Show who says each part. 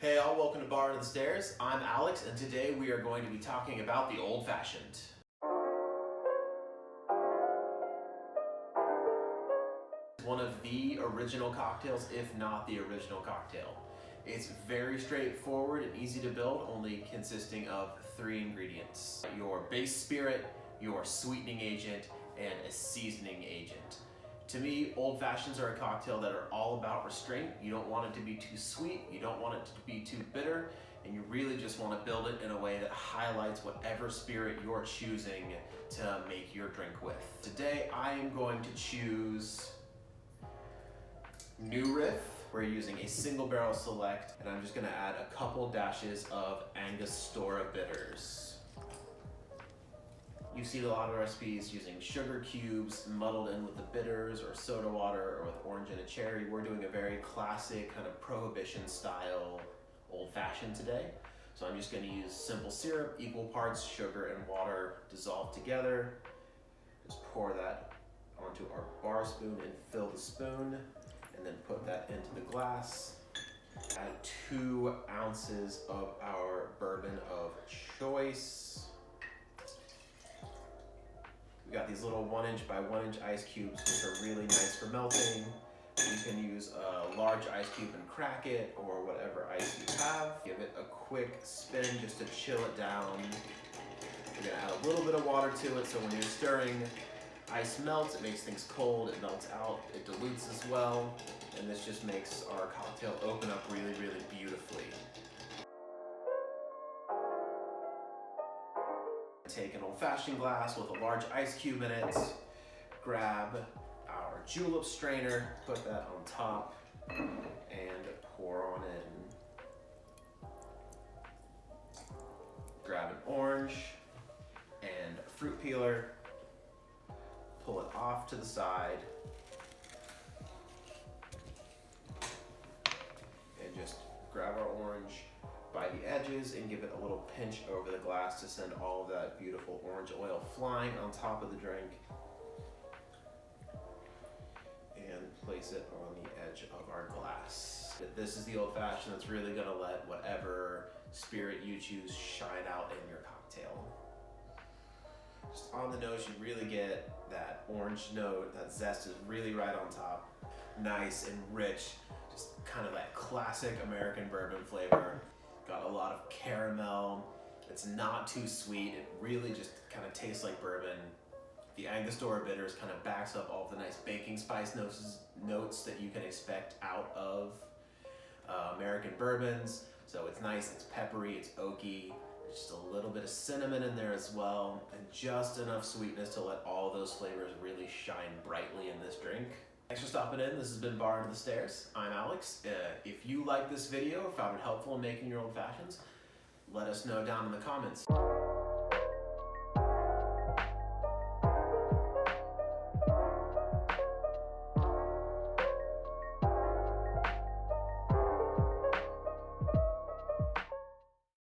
Speaker 1: Hey all, welcome to Bar Under the Stairs. I'm Alex, and today we are going to be talking about the Old Fashioned. One of the original cocktails, if not the original cocktail. It's very straightforward and easy to build, only consisting of 3 ingredients. Your base spirit, your sweetening agent, and a seasoning agent. To me, Old Fashions are a cocktail that are all about restraint. You don't want it to be too sweet, you don't want it to be too bitter, and you really just want to build it in a way that highlights whatever spirit you're choosing to make your drink with. Today, I am going to choose New Riff. We're using a single barrel select, and I'm just going to add a couple dashes of Angostura Bitters. You've seen a lot of recipes using sugar cubes muddled in with the bitters or soda water or with orange and a cherry. We're doing a very classic kind of prohibition style old fashioned today. So I'm just going to use simple syrup, equal parts sugar and water dissolved together. Just pour that onto our bar spoon and fill the spoon, and then put that into the glass. Add 2 ounces of our bourbon of choice. We got these little 1" by 1" ice cubes, which are really nice for melting. You can use a large ice cube and crack it, or whatever ice you have. Give it a quick spin just to chill it down. You're gonna add a little bit of water to it, so when you're stirring, ice melts, it makes things cold, it melts out, it dilutes as well, and this just makes our cocktail open up really, really beautifully. Take an old-fashioned glass with a large ice cube in it, grab our julep strainer, put that on top, and pour on in. Grab an orange and a fruit peeler, pull it off to the side, and just grab our orange by the edges and give it a little pinch over the glass to send all of that beautiful orange oil flying on top of the drink, and place it on the edge of our glass. This is the old fashioned that's really going to let whatever spirit you choose shine out in your cocktail. Just on the nose, you really get that orange note, that zest is really right on top. Nice and rich, just kind of that classic American bourbon flavor. Got a lot of caramel. It's not too sweet. It really just kind of tastes like bourbon. The Angostura Bitters kind of backs up all of the nice baking spice notes that you can expect out of American bourbons. So it's nice, it's peppery, it's oaky. There's just a little bit of cinnamon in there as well, and just enough sweetness to let all those flavors really shine brightly in this drink. Thanks for stopping in. This has been Bar Under the Stairs. I'm Alex. If you liked this video or found it helpful in making your old fashions, let us know down in the comments.